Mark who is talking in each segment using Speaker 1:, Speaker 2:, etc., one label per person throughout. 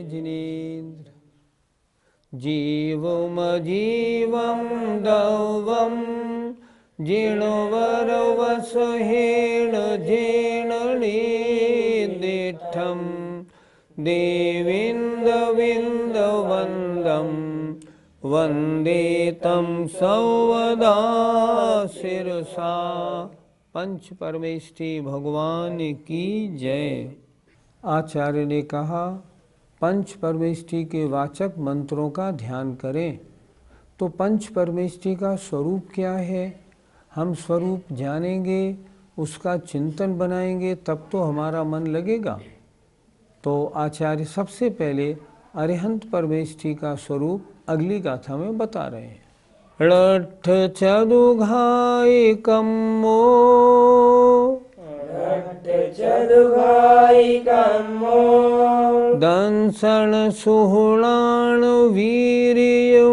Speaker 1: जिनेन्द्र जीवमजीवं दवं जिणवरवसहेण जेणनिदिष्ठं देविन्दविन्दवन्दं वन्दे तं सर्वदा शिरसा। पंच परमेष्ठी भगवान की जय। आचार्य ने कहा पंच परमेष्ठी के वाचक मंत्रों का ध्यान करें। तो पंच परमेष्ठी का स्वरूप क्या है, हम स्वरूप जानेंगे, उसका चिंतन बनाएंगे, तब तो हमारा मन लगेगा। तो आचार्य सबसे पहले अरिहंत परमेष्ठी का स्वरूप अगली गाथा में बता रहे हैं। लट्ठ चदुघाई कम्मो दंसन सुहुणान वीर्यमयीयो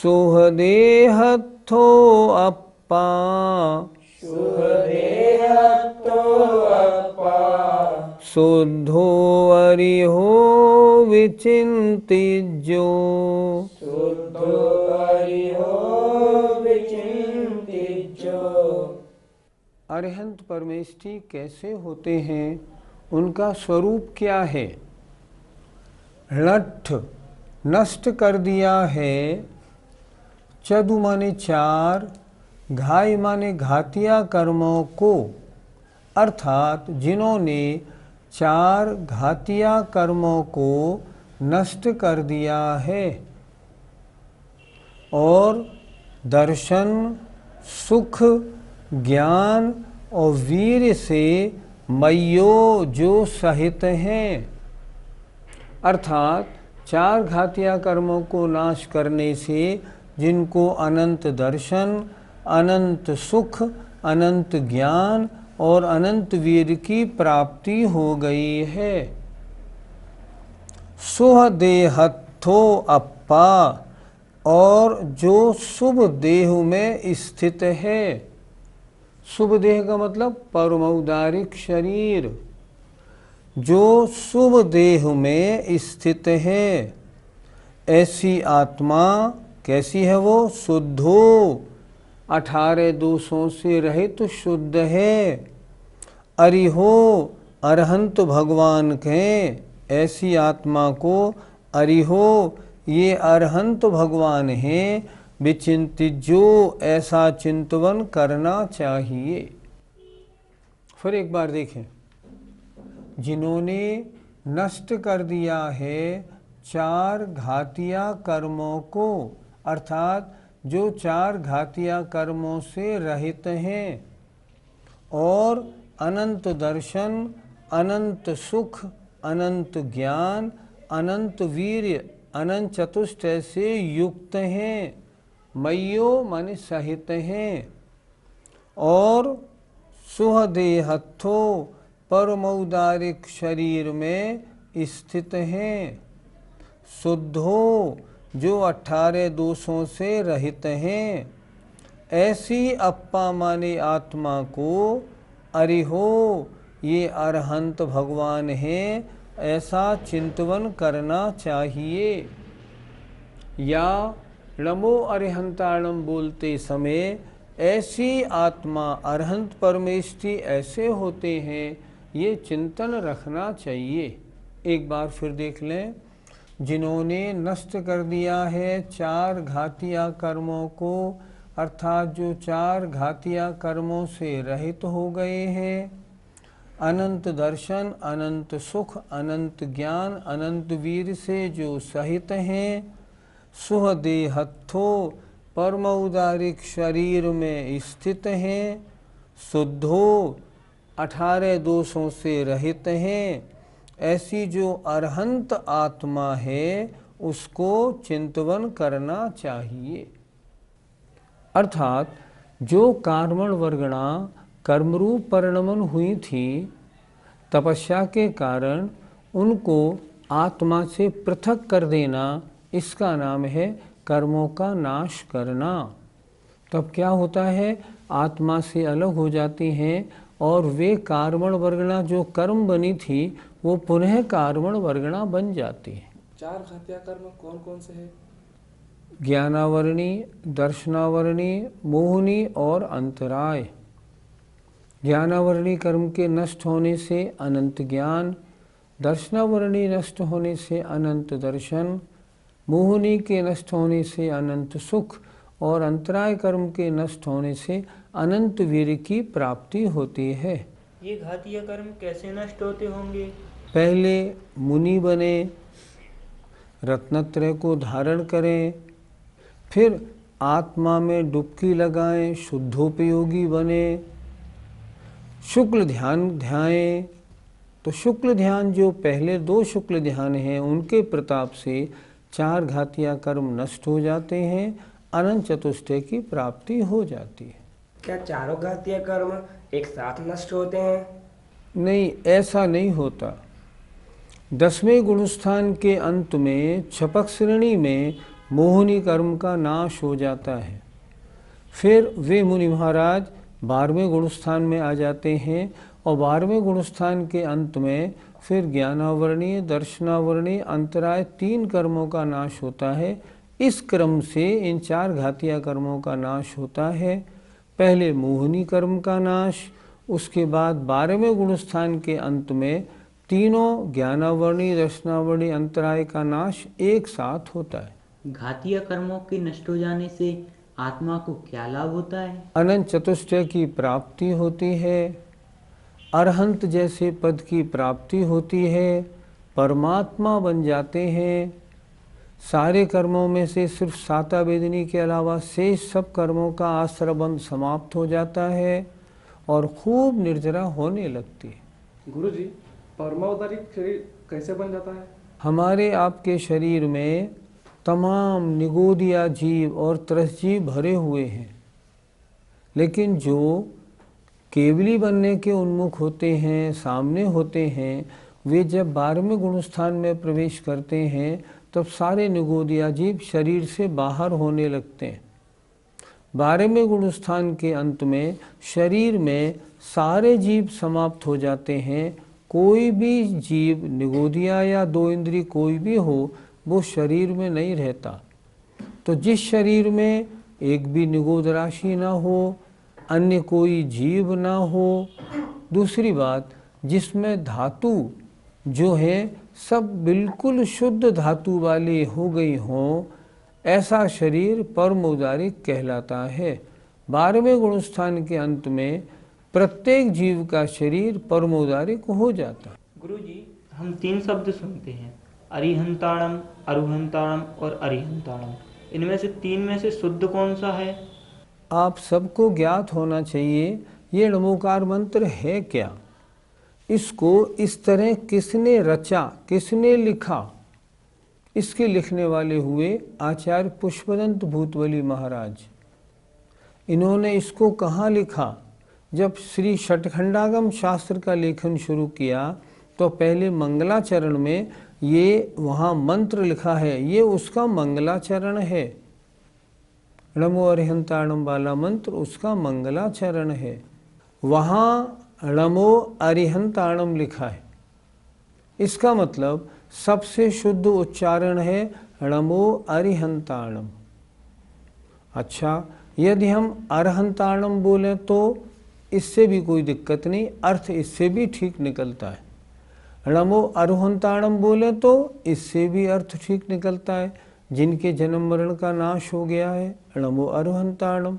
Speaker 1: सुहदेहत्थो अप्पा शुद्धो अरिहो विचिन्तिज्यो अरिहंत परमेष्ठी कैसे होते हैं, उनका स्वरूप क्या है। लट्ठ नष्ट कर दिया है, चदु माने चार, घाई माने घातिया कर्मों को, अर्थात जिन्होंने चार घातिया कर्मों को नष्ट कर दिया है और दर्शन, सुख, ज्ञान और वीर से मयो जो सहित हैं। अर्थात चार घातिया कर्मों को नाश करने से जिनको अनंत दर्शन, अनंत सुख, अनंत ज्ञान और अनंत वीर की प्राप्ति हो गई है। सुहदेहत्थो अप्पा, और जो शुभ देह में स्थित है। शुभ देह का मतलब परमौदारिक शरीर, जो शुभ देह में स्थित है, ऐसी आत्मा कैसी है वो? शुद्धो, 18 दोषों से रहित शुद्ध है। अरिहो, अरहंत भगवान के, ऐसी आत्मा को अरिहो, ये अरहंत भगवान हैं, विचिंतित जो, ऐसा चिंतवन करना चाहिए। फिर एक बार देखें, जिन्होंने नष्ट कर दिया है चार घातिया कर्मों को, अर्थात जो चार घातिया कर्मों से रहित हैं और अनंत दर्शन, अनंत सुख, अनंत ज्ञान, अनंत वीर्य, अनंत चतुष्टय से युक्त हैं, मयो माने सहित हैं, और सुहदेहत्थो परमौदारिक शरीर में स्थित हैं, शुद्धो जो 18 दोषों से रहित हैं, ऐसी अप्पा माने आत्मा को अरिहो, ये अरहंत भगवान हैं, ऐसा चिंतवन करना चाहिए। या नमो अरिहंताणम बोलते समय ऐसी आत्मा अरहंत परमेष्ठी ऐसे होते हैं, ये चिंतन रखना चाहिए। एक बार फिर देख लें, जिन्होंने नष्ट कर दिया है चार घातिया कर्मों को, अर्थात जो चार घातिया कर्मों से रहित हो गए हैं, अनंत दर्शन, अनंत सुख, अनंत ज्ञान, अनंत वीर से जो सहित हैं, सुहदेहत्थो परमौदारिक शरीर में स्थित हैं, शुद्धो 18 दोषों से रहित हैं, ऐसी जो अरहंत आत्मा है उसको चिंतवन करना चाहिए। अर्थात जो कर्मण वर्गणा कर्मरूप परिणमन हुई थी, तपस्या के कारण उनको आत्मा से पृथक कर देना, इसका नाम है कर्मों का नाश करना। तब क्या होता है, आत्मा से अलग हो जाती हैं और वे कार्बण वर्गणा जो कर्म बनी थी वो पुनः कार्बण वर्गणा बन जाती है।
Speaker 2: 4 घातिया कर्म कौन कौन से हैं?
Speaker 1: ज्ञानावरणी, दर्शनावरणी, मोहनी और अंतराय। ज्ञानावरणी कर्म के नष्ट होने से अनंत ज्ञान, दर्शनावरणी नष्ट होने से अनंत दर्शन, मोहनी के नष्ट होने से अनंत सुख और अंतराय कर्म के नष्ट होने से अनंत वीर की प्राप्ति होती है।
Speaker 3: ये घातीय कर्म कैसे नष्ट होते होंगे?
Speaker 1: पहले मुनि बने, रत्नत्रय को धारण करें, फिर आत्मा में डुबकी लगाएं, शुद्धोपयोगी बने, शुक्ल ध्यान ध्याएं। तो शुक्ल ध्यान जो पहले 2 शुक्ल ध्यान हैं उनके प्रताप से 4 घातिया कर्म नष्ट हो जाते हैं, अनंत चतुष्टय की प्राप्ति हो जाती है।
Speaker 4: क्या चारों घातीय कर्म एक साथ नष्ट होते हैं?
Speaker 1: नहीं, ऐसा नहीं होता। 10वें गुणस्थान के अंत में छपक श्रेणी में मोहनी कर्म का नाश हो जाता है। फिर वे मुनि महाराज 12वें गुणस्थान में आ जाते हैं और 12वें गुणस्थान के अंत में फिर ज्ञानावरणीय, दर्शनावरणीय, अंतराय 3 कर्मों का नाश होता है। इस क्रम से इन 4 घातिया कर्मों का नाश होता है। पहले मोहनी कर्म का नाश, उसके बाद 12वें गुणस्थान के अंत में तीनों ज्ञानावरणीय, दर्शनावरणीय, अंतराय का नाश एक साथ होता है।
Speaker 3: घातीय कर्मों के नष्ट हो जाने से आत्मा को क्या लाभ होता है?
Speaker 1: अनंत चतुष्टय की प्राप्ति होती है, अरहंत जैसे पद की प्राप्ति होती है, परमात्मा बन जाते हैं। सारे कर्मों में से सिर्फ साता वेदनी के अलावा शेष सब कर्मों का आश्रबंध समाप्त हो जाता है और खूब निर्जरा होने लगती है।
Speaker 2: गुरुजी, परमावतारिक शरीर कैसे बन जाता है?
Speaker 1: हमारे आपके शरीर में तमाम निगोदिया जीव और त्रसजीव भरे हुए हैं, लेकिन जो केवली बनने के उन्मुख होते हैं, सामने होते हैं, वे जब 12वें गुणस्थान में प्रवेश करते हैं तब सारे निगोदिया जीव शरीर से बाहर होने लगते हैं। 12वें गुणस्थान के अंत में शरीर में सारे जीव समाप्त हो जाते हैं। कोई भी जीव, निगोदिया या 2 इंद्रिय कोई भी हो, वो शरीर में नहीं रहता। तो जिस शरीर में एक भी निगोद राशि ना हो, अन्य कोई जीव ना हो, दूसरी बात जिसमें धातु जो है सब बिल्कुल शुद्ध धातु वाली हो गई हों, ऐसा शरीर परम उदारिक कहलाता है। 12वें गुणस्थान के अंत में प्रत्येक जीव का शरीर परम उदारिक हो जाता है।
Speaker 3: गुरुजी, हम 3 शब्द सुनते हैं, अरिहंताणम, अरुहंताणम और अरिहंताणम। इनमें से 3 में से शुद्ध कौन सा है?
Speaker 1: आप सबको ज्ञात होना चाहिए ये नमोकार मंत्र है क्या, इसको इस तरह किसने रचा, किसने लिखा। इसके लिखने वाले हुए आचार्य पुष्पदंत भूतवली महाराज। इन्होंने इसको कहाँ लिखा? जब श्री षटखंडागम शास्त्र का लेखन शुरू किया तो पहले मंगलाचरण में ये वहाँ मंत्र लिखा है, ये उसका मंगलाचरण है। नमो अरिहंताणम वाला मंत्र उसका मंगलाचरण है। वहाँ नमो अरिहंताणम लिखा है, इसका मतलब सबसे शुद्ध उच्चारण है नमो अरिहंताणम। अच्छा, यदि हम अरहंताणम बोलें तो इससे भी कोई दिक्कत नहीं, अर्थ इससे भी ठीक निकलता है। नमो अरुहंताणम बोले तो इससे भी अर्थ ठीक निकलता है, जिनके जन्म मरण का नाश हो गया है, नमो अरुहंताणम।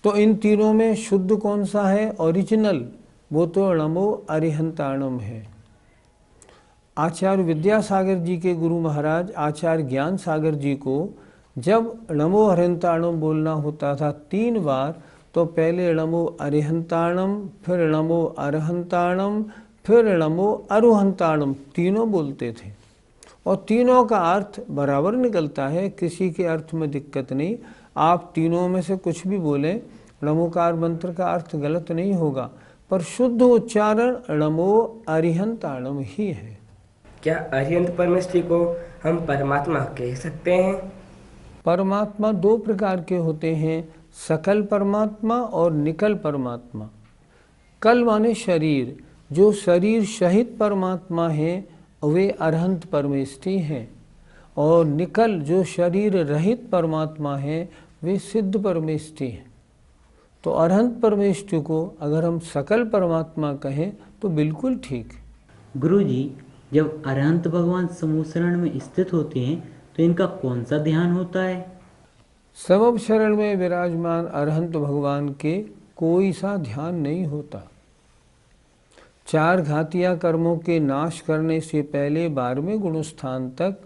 Speaker 1: तो इन तीनों में शुद्ध कौन सा है, ओरिजिनल? वो तो नमो अरिहंताणम है। आचार्य विद्यासागर जी के गुरु महाराज आचार्य ज्ञान सागर जी को जब नमो अरिहंताणम बोलना होता था 3 बार, तो पहले नमो अरिहंताणम, फिर नमो अरहंताणम, फिर नमो अरुहंताणम, तीनों बोलते थे और तीनों का अर्थ बराबर निकलता है, किसी के अर्थ में दिक्कत नहीं। आप तीनों में से कुछ भी बोलें, नमोकार मंत्र का अर्थ गलत नहीं होगा, पर शुद्ध उच्चारण नमो अरिहंताणम ही है।
Speaker 4: क्या अरिहंत परमेष्ठी को हम परमात्मा कह सकते हैं?
Speaker 1: परमात्मा 2 प्रकार के होते हैं, सकल परमात्मा और निकल परमात्मा। कल माने शरीर, जो शरीर सहित परमात्मा है वे अरहंत परमेष्ठी हैं, और निकल जो शरीर रहित परमात्मा है वे सिद्ध परमेष्ठी हैं। तो अरहंत परमेष्ठी को अगर हम सकल परमात्मा कहें तो बिल्कुल ठीक है।
Speaker 5: गुरुजी, जब अरहंत भगवान समूह शरण में स्थित होते हैं तो इनका कौन सा ध्यान होता है?
Speaker 1: समव शरण में विराजमान अरहंत भगवान के कोई सा ध्यान नहीं होता। चार घातिया कर्मों के नाश करने से पहले 12वें गुणस्थान तक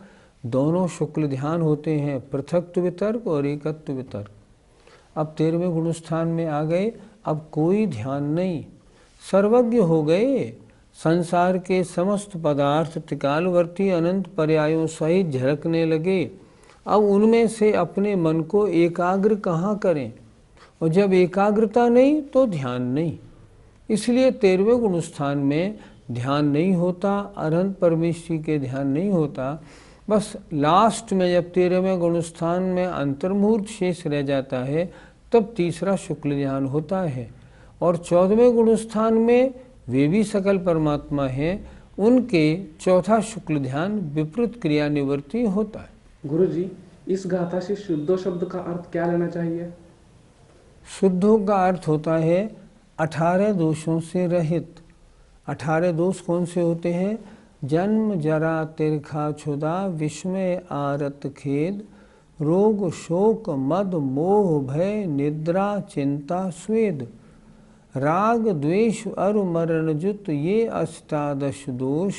Speaker 1: दोनों शुक्ल ध्यान होते हैं, पृथक्त्व वितर्क और एकत्व वितर्क। अब 13वें गुणस्थान में आ गए, अब कोई ध्यान नहीं, सर्वज्ञ हो गए। संसार के समस्त पदार्थ त्रिकालवर्ती अनंत पर्यायों सहित झलकने लगे। अब उनमें से अपने मन को एकाग्र कहाँ करें, और जब एकाग्रता नहीं तो ध्यान नहीं। इसलिए 13वें गुणस्थान में ध्यान नहीं होता, अरहंत परमेष्ठी के ध्यान नहीं होता। बस लास्ट में जब 13वें गुणस्थान में अंतर्मुहूर्त शेष रह जाता है तब तीसरा शुक्ल ध्यान होता है। और 14वें गुणस्थान में वे भी सकल परमात्मा हैं, उनके चौथा शुक्ल ध्यान विपरीत क्रिया निवृत्ति होता है।
Speaker 2: गुरुजी, इस गाथा से शुद्धो शब्द का अर्थ क्या लेना चाहिए?
Speaker 1: शुद्धों का अर्थ होता है 18 दोषों से रहित। 18 दोष कौन से होते हैं? जन्म जरा तिरखा क्षुधा, विस्मय आरत खेद, रोग शोक मद मोह भय, निद्रा चिंता स्वेद, राग द्वेष अरु मरण जुत, ये अष्टादश दोष,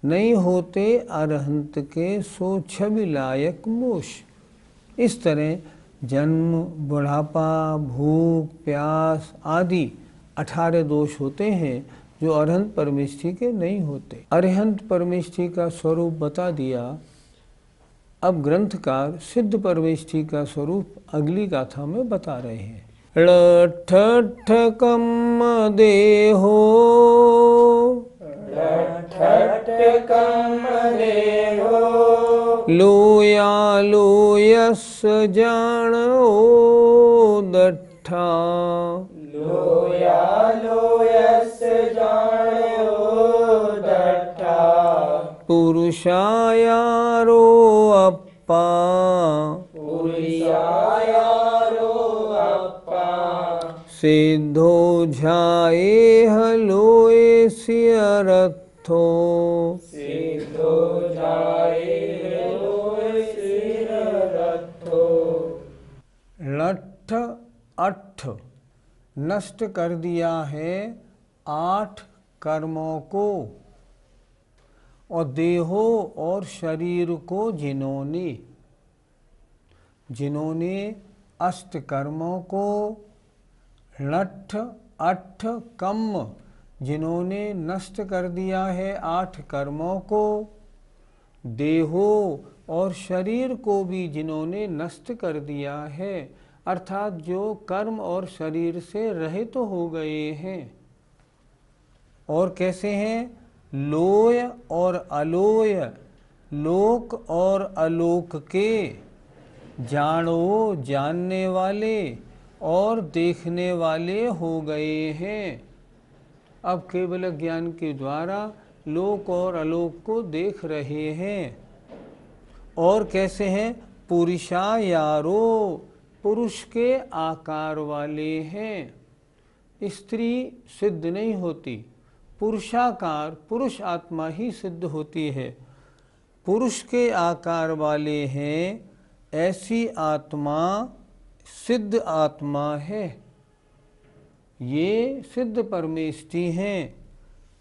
Speaker 1: नहीं होते अरहंत के सो छवि लायक मोश। इस तरह जन्म, बुढ़ापा, भूख, प्यास आदि 18 दोष होते हैं जो अरहंत परमेष्ठी के नहीं होते। अरहंत परमेष्ठी का स्वरूप बता दिया। अब ग्रंथकार सिद्ध परमेष्ठी का स्वरूप अगली गाथा में बता रहे हैं। लठठ कम देहो, लोया लोयस जानो दट्ठा, पुरुषायारो अप्पा, सिद्धो झाए हलोए सियरथो, लठ अठ नष्ट कर दिया है 8 कर्मों को, और देहो और शरीर को जिन्होंने अष्ट कर्मों को, लठ अठ कम जिन्होंने नष्ट कर दिया है 8 कर्मों को, देहो और शरीर को भी जिन्होंने नष्ट कर दिया है, अर्थात जो कर्म और शरीर से रहित हो गए हैं। और कैसे हैं? लोय और अलोय, लोक और अलोक के, जानो जानने वाले और देखने वाले हो गए हैं। अब केवल ज्ञान के द्वारा लोक और अलोक को देख रहे हैं। और कैसे हैं? पुरुषा यारो, पुरुष के आकार वाले हैं। स्त्री सिद्ध नहीं होती, पुरुषाकार पुरुष आत्मा ही सिद्ध होती है। पुरुष के आकार वाले हैं, ऐसी आत्मा सिद्ध आत्मा है। ये सिद्ध परमेष्ठी हैं।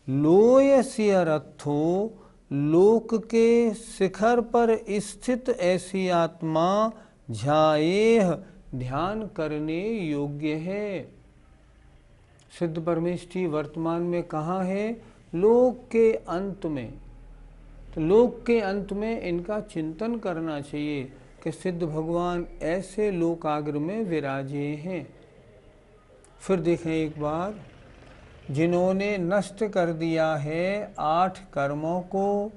Speaker 1: लोयस्य रथो, लोक के शिखर पर स्थित ऐसी आत्मा झाएह, ध्यान करने योग्य है। सिद्ध परमेष्ठी वर्तमान में कहाँ है? लोक के अंत में। तो लोक के अंत में इनका चिंतन करना चाहिए कि सिद्ध भगवान ऐसे लोकाग्र में विराजे हैं। फिर देखें एक बार, जिन्होंने नष्ट कर दिया है 8 कर्मों को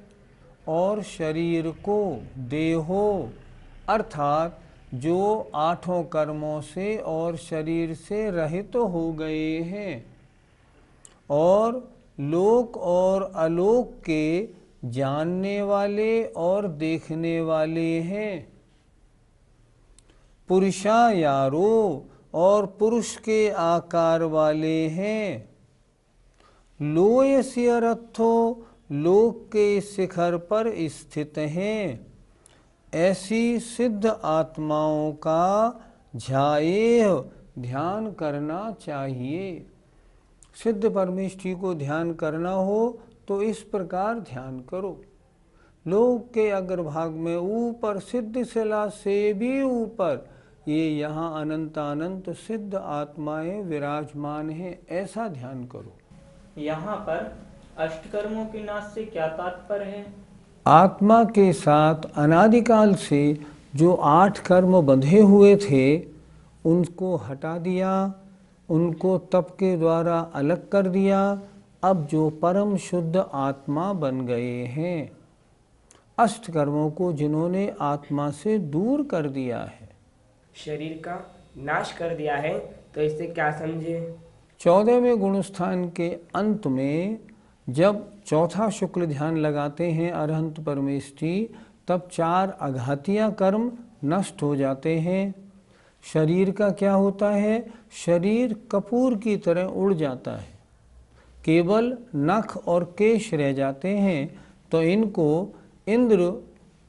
Speaker 1: और शरीर को, देहो अर्थात जो आठों कर्मों से और शरीर से रहित हो गए हैं और लोक और अलोक के जानने वाले और देखने वाले हैं। पुरुषायारो और पुरुष के आकार वाले हैं। लोयस्य रथो लोक के शिखर पर स्थित हैं। ऐसी सिद्ध आत्माओं का ध्यायेह ध्यान करना चाहिए। सिद्ध परमेष्ठी को ध्यान करना हो तो इस प्रकार ध्यान करो। लोक के अग्रभाग में ऊपर सिद्ध शिला से भी ऊपर ये यहाँ अनंत अनंत सिद्ध आत्माएं विराजमान हैं, ऐसा ध्यान करो।
Speaker 3: यहाँ पर अष्टकर्मों के नाश से क्या तात्पर्य है?
Speaker 1: आत्मा के साथ अनादिकाल से जो 8 कर्म बंधे हुए थे उनको हटा दिया, उनको तप के द्वारा अलग कर दिया। अब जो परम शुद्ध आत्मा बन गए हैं, अष्ट कर्मों को जिन्होंने आत्मा से दूर कर दिया है,
Speaker 4: शरीर का नाश कर दिया है, तो इससे क्या समझे?
Speaker 1: 14वें गुणस्थान के अंत में जब चौथा शुक्ल ध्यान लगाते हैं अरहंत परमेष्ठी, तब 4 अघातिया कर्म नष्ट हो जाते हैं। शरीर का क्या होता है? शरीर कपूर की तरह उड़ जाता है, केवल नख और केश रह जाते हैं। तो इनको इंद्र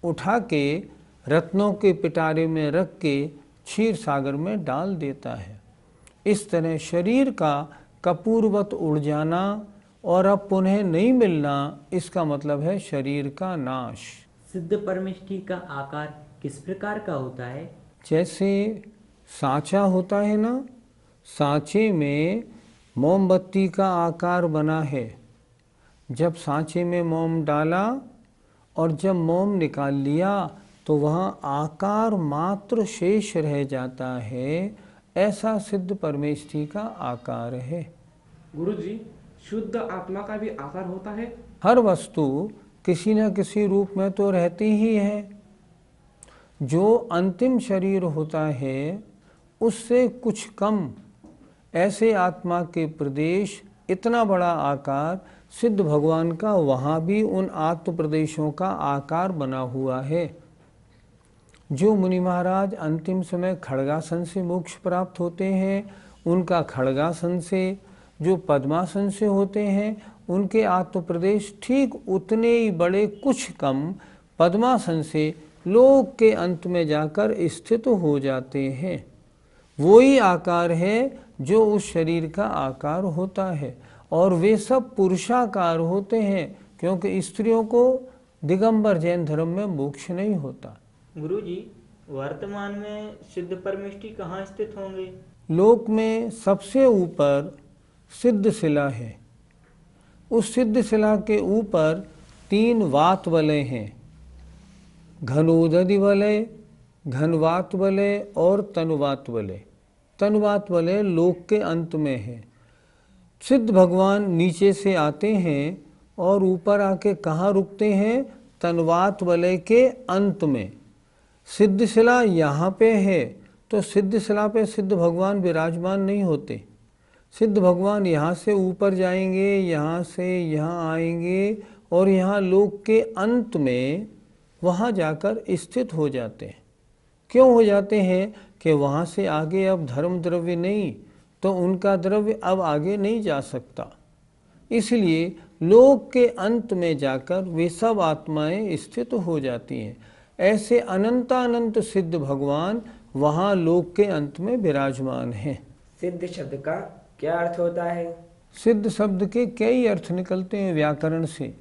Speaker 1: उठा के रत्नों के पिटारे में रख के क्षीर सागर में डाल देता है। इस तरह शरीर का कपूरवत उड़ जाना और अब पुनः नहीं मिलना, इसका मतलब है शरीर का नाश।
Speaker 5: सिद्ध परमेष्ठी का आकार किस प्रकार का होता है?
Speaker 1: जैसे सांचा होता है ना, सांचे में मोमबत्ती का आकार बना है। जब सांचे में मोम डाला और जब मोम निकाल लिया तो वहाँ आकार मात्र शेष रह जाता है। ऐसा सिद्ध परमेष्ठी का आकार है।
Speaker 2: गुरुजी, शुद्ध आत्मा का भी आकार होता है?
Speaker 1: हर वस्तु किसी न किसी रूप में तो रहती ही है। जो अंतिम शरीर होता है उससे कुछ कम ऐसे आत्मा के प्रदेश, इतना बड़ा आकार सिद्ध भगवान का वहाँ भी उन आत्म प्रदेशों का आकार बना हुआ है। जो मुनि महाराज अंतिम समय खड़गासन से मोक्ष प्राप्त होते हैं, उनका खड़गासन से, जो पद्मासन से होते हैं उनके आत्म प्रदेश ठीक उतने ही बड़े कुछ कम पद्मासन से लोक के अंत में जाकर स्थित हो जाते हैं। वही आकार है जो उस शरीर का आकार होता है। और वे सब पुरुषाकार होते हैं, क्योंकि स्त्रियों को दिगंबर जैन धर्म में मोक्ष नहीं होता।
Speaker 3: गुरुजी, वर्तमान में सिद्ध परमेष्ठी कहाँ स्थित होंगे?
Speaker 1: लोक में सबसे ऊपर सिद्ध शिला है। उस सिद्ध शिला के ऊपर 3 वात वलय हैं, घनोदधि वलय, घनवात वलय और तनुवात वलय। तनुवात वलय लोक के अंत में है। सिद्ध भगवान नीचे से आते हैं और ऊपर आके कहाँ रुकते हैं? तनुवात वलय के अंत में। सिद्ध शिला यहाँ पे है, तो सिद्ध शिला पे सिद्ध भगवान विराजमान नहीं होते। सिद्ध भगवान यहाँ से ऊपर जाएंगे, यहाँ से यहाँ आएंगे और यहाँ लोक के अंत में वहाँ जाकर स्थित हो जाते हैं। क्यों हो जाते हैं? कि वहाँ से आगे अब धर्म द्रव्य नहीं, तो उनका द्रव्य अब आगे नहीं जा सकता। इसलिए लोक के अंत में जाकर वे सब आत्माएं स्थित हो जाती हैं। ऐसे अनंतानंत सिद्ध भगवान वहाँ लोक के अंत में विराजमान हैं।
Speaker 4: सिद्ध शब्द का क्या अर्थ होता है?
Speaker 1: सिद्ध शब्द के कई अर्थ निकलते हैं व्याकरण से।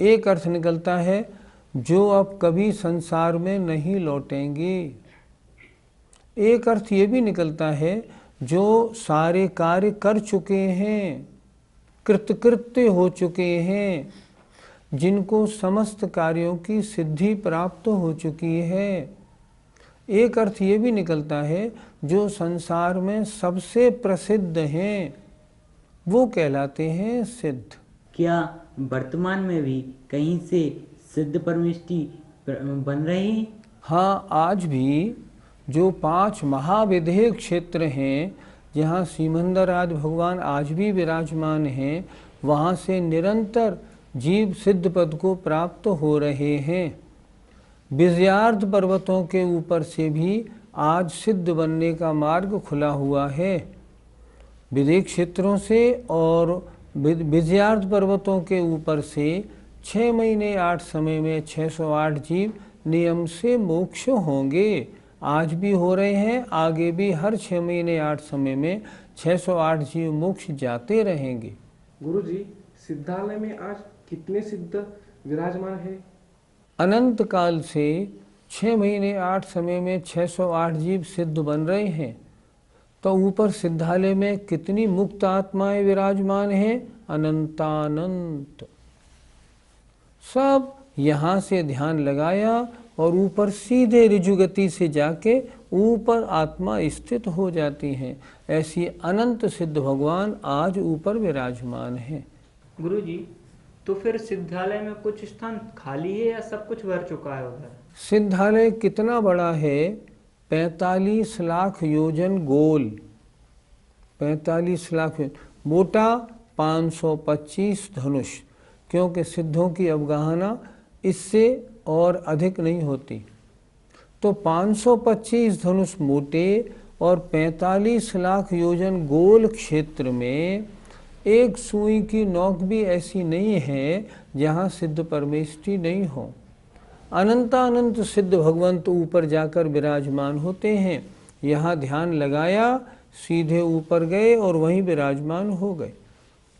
Speaker 1: एक अर्थ निकलता है जो अब कभी संसार में नहीं लौटेंगे। एक अर्थ ये भी निकलता है जो सारे कार्य कर चुके हैं, कृतकृत्य हो चुके हैं, जिनको समस्त कार्यों की सिद्धि प्राप्त हो चुकी है। एक अर्थ ये भी निकलता है जो संसार में सबसे प्रसिद्ध हैं, वो कहलाते हैं सिद्ध।
Speaker 5: क्या वर्तमान में भी कहीं से सिद्ध परमेष्ठी बन रहे हैं?
Speaker 1: हाँ, आज भी जो 5 महाविदेह क्षेत्र हैं, जहाँ सीमंदर आदि भगवान आज भी विराजमान हैं, वहाँ से निरंतर जीव सिद्ध पद को प्राप्त हो रहे हैं। विजयार्थ पर्वतों के ऊपर से भी आज सिद्ध बनने का मार्ग खुला हुआ है। विदेह क्षेत्रों से और विजयार्थ पर्वतों के ऊपर से 6 महीने 8 समय में 608 जीव नियम से मोक्ष होंगे। आज भी हो रहे हैं, आगे भी हर 6 महीने 8 समय में 608 जीव मोक्ष जाते रहेंगे।
Speaker 2: गुरुजी, सिद्धालय में आज कितने सिद्ध विराजमान है?
Speaker 1: अनंत काल से 6 महीने 8 समय में 608 जीव सिद्ध बन रहे हैं। तो ऊपर सिद्धालय में कितनी मुक्त आत्माएं विराजमान हैं? अनंतानंत। सब यहाँ से ध्यान लगाया और ऊपर सीधे ऋजुगति से जाके ऊपर आत्मा स्थित हो जाती हैं। ऐसी अनंत सिद्ध भगवान आज ऊपर विराजमान हैं।
Speaker 3: गुरुजी, तो फिर सिद्धालय में कुछ स्थान खाली है या सब कुछ भर चुका है उधर?
Speaker 1: सिद्धालय कितना बड़ा है? 45 लाख योजन गोल, 45 लाख मोटा, 525 धनुष, क्योंकि सिद्धों की अवगाहना इससे और अधिक नहीं होती। तो 525 धनुष मोटे और 45 लाख योजन गोल क्षेत्र में एक सुई की नोक भी ऐसी नहीं है जहाँ सिद्ध परमेष्ठी नहीं हो। अनंतानंत सिद्ध भगवंत ऊपर जाकर विराजमान होते हैं। यहाँ ध्यान लगाया, सीधे ऊपर गए और वहीं विराजमान हो गए,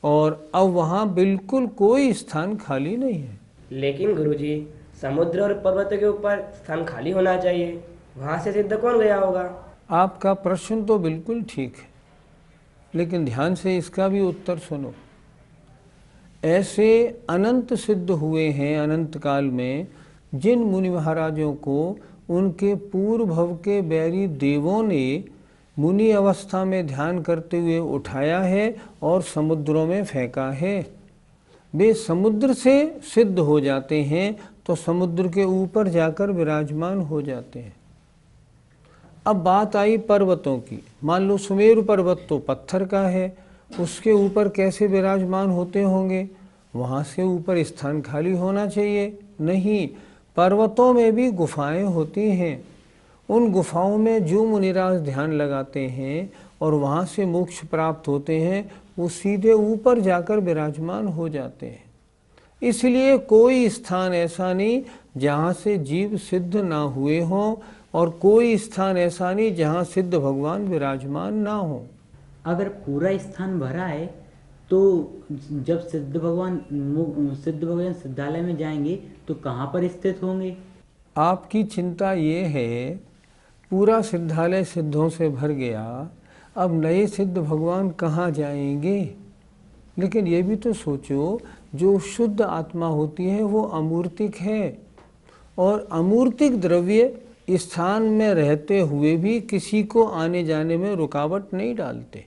Speaker 1: और अब वहाँ बिल्कुल कोई स्थान खाली नहीं है।
Speaker 4: लेकिन गुरुजी, समुद्र और पर्वतों के ऊपर स्थान खाली होना चाहिए, वहाँ से सिद्ध कौन गया होगा?
Speaker 1: आपका प्रश्न तो बिल्कुल ठीक है, लेकिन ध्यान से इसका भी उत्तर सुनो। ऐसे अनंत सिद्ध हुए हैं अनंत काल में, जिन मुनि महाराजों को उनके पूर्व भव के बैरी देवों ने मुनि अवस्था में ध्यान करते हुए उठाया है और समुद्रों में फेंका है। वे समुद्र से सिद्ध हो जाते हैं तो समुद्र के ऊपर जाकर विराजमान हो जाते हैं। अब बात आई पर्वतों की। मान लो सुमेरु पर्वत तो पत्थर का है, उसके ऊपर कैसे विराजमान होते होंगे? वहाँ से ऊपर स्थान खाली होना चाहिए? नहीं, पर्वतों में भी गुफाएं होती हैं। उन गुफाओं में जो मुनिराज ध्यान लगाते हैं और वहाँ से मोक्ष प्राप्त होते हैं, वो सीधे ऊपर जाकर विराजमान हो जाते हैं। इसलिए कोई स्थान ऐसा नहीं जहाँ से जीव सिद्ध ना हुए हों, और कोई स्थान ऐसा नहीं जहाँ सिद्ध भगवान विराजमान ना हो।
Speaker 5: अगर पूरा स्थान भरा है तो जब सिद्ध भगवान सिद्धालय में जाएंगे तो कहाँ पर स्थित होंगे?
Speaker 1: आपकी चिंता ये है, पूरा सिद्धालय सिद्धों से भर गया, अब नए सिद्ध भगवान कहाँ जाएंगे? लेकिन ये भी तो सोचो, जो शुद्ध आत्मा होती है वो अमूर्तिक है, और अमूर्तिक द्रव्य स्थान में रहते हुए भी किसी को आने जाने में रुकावट नहीं डालते।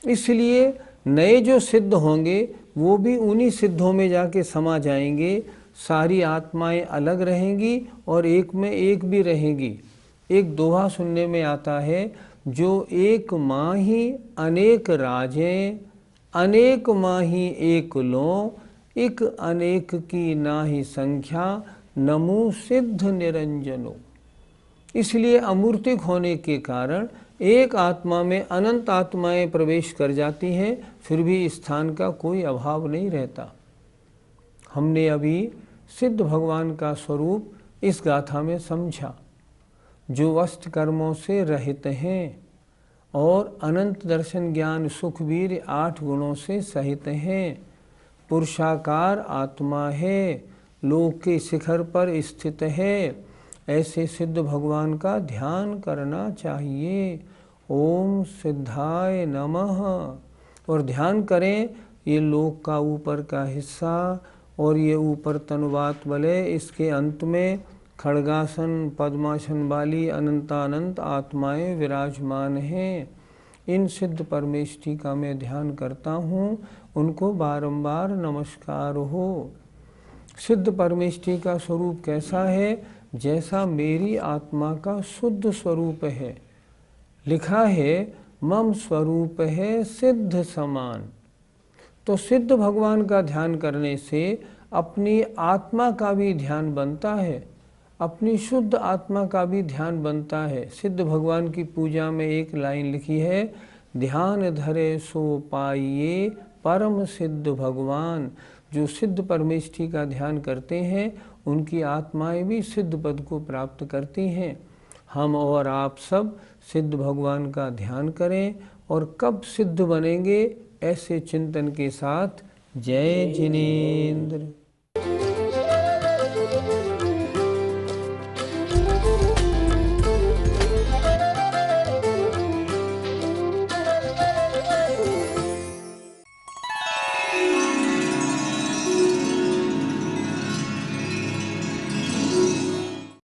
Speaker 1: इसलिए नए जो सिद्ध होंगे वो भी उन्हीं सिद्धों में जाके समा जाएंगे। सारी आत्माएं अलग रहेंगी और एक में एक भी रहेंगी। एक दोहा सुनने में आता है, जो एक माही अनेक राजें, अनेक माही एक लो, एक अनेक की नाहि संख्या, नमो सिद्ध निरंजनो। इसलिए अमूर्तिक होने के कारण एक आत्मा में अनंत आत्माएं प्रवेश कर जाती हैं, फिर भी स्थान का कोई अभाव नहीं रहता। हमने अभी सिद्ध भगवान का स्वरूप इस गाथा में समझा, जो वस्त कर्मों से रहित हैं और अनंत दर्शन ज्ञान सुख वीर 8 गुणों से सहित हैं। पुरुषाकार आत्मा है, लोक के शिखर पर स्थित है। ऐसे सिद्ध भगवान का ध्यान करना चाहिए। ओम सिद्धाय नमः। और ध्यान करें, ये लोक का ऊपर का हिस्सा और ये ऊपर तनुवात वलय, इसके अंत में खड़गासन पद्मासन वाली अनंतानंत आत्माएं विराजमान हैं। इन सिद्ध परमेष्ठी का मैं ध्यान करता हूँ, उनको बारंबार नमस्कार हो। सिद्ध परमेष्ठी का स्वरूप कैसा है? जैसा मेरी आत्मा का शुद्ध स्वरूप है। लिखा है मम स्वरूप है सिद्ध समान। तो सिद्ध भगवान का ध्यान करने से अपनी आत्मा का भी ध्यान बनता है, अपनी शुद्ध आत्मा का भी ध्यान बनता है। सिद्ध भगवान की पूजा में एक लाइन लिखी है, ध्यान धरे सो पाइए परम सिद्ध भगवान। जो सिद्ध परमेष्ठी का ध्यान करते हैं उनकी आत्माएं भी सिद्ध पद को प्राप्त करती हैं। हम और आप सब सिद्ध भगवान का ध्यान करें और कब सिद्ध बनेंगे ऐसे चिंतन के साथ जय जिनेन्द्र।